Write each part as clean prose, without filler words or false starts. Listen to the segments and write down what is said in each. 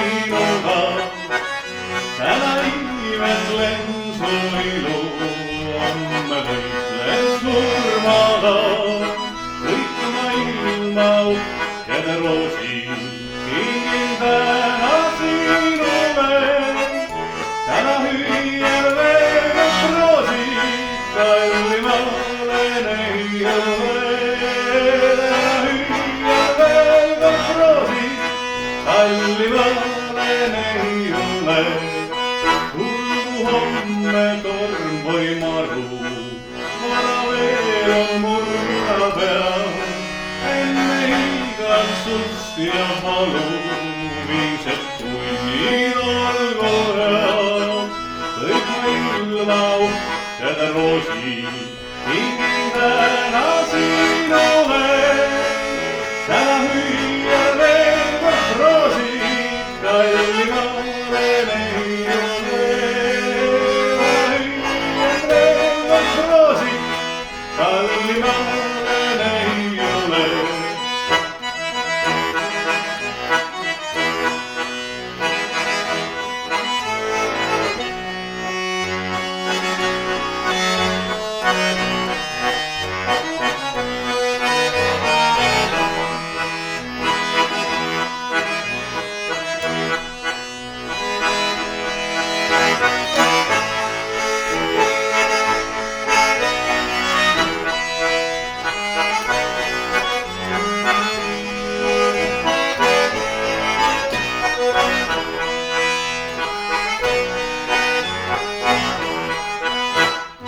sinuga. Täna imetlen su ilu, homme võitlen surmaga. Kõik maailma uhked roosid kingin täna sinule. Täna hüüan veel roosid kallimale neiule. Kallimale neiule, tulgu homme torm või maru, vara veel on murra peal. Enne igatsust ja valu, viised tunnid olgu heal. Kõik maailma uhked roosid kingin täna sinule. Täna hüüan veel roosid kallimale neiule. Hüüan veel roosid kallimale neiule.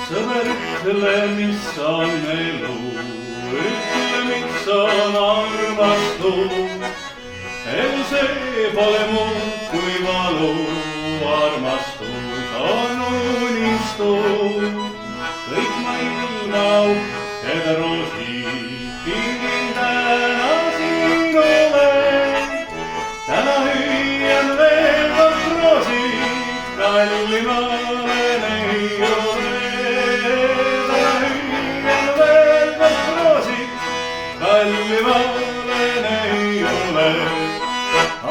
Sõber, ütle, mis on elu, ütle, mis on armastus. Elu see pole muud kui valu, armastus on unistus. Kõik maailma uhked roosid kingin täna sinule. Täna hüüan veel kord roosid kallimale neiule. Kallimale neiule.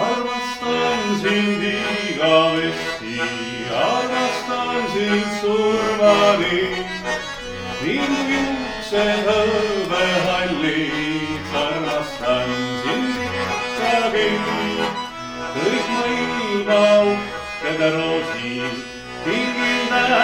Armastan sind igavesti, armastan sind surmani. Minu juuksed hõbehallid, armastan sind ikkagi. Kõik maailma uhked roosid kingin täna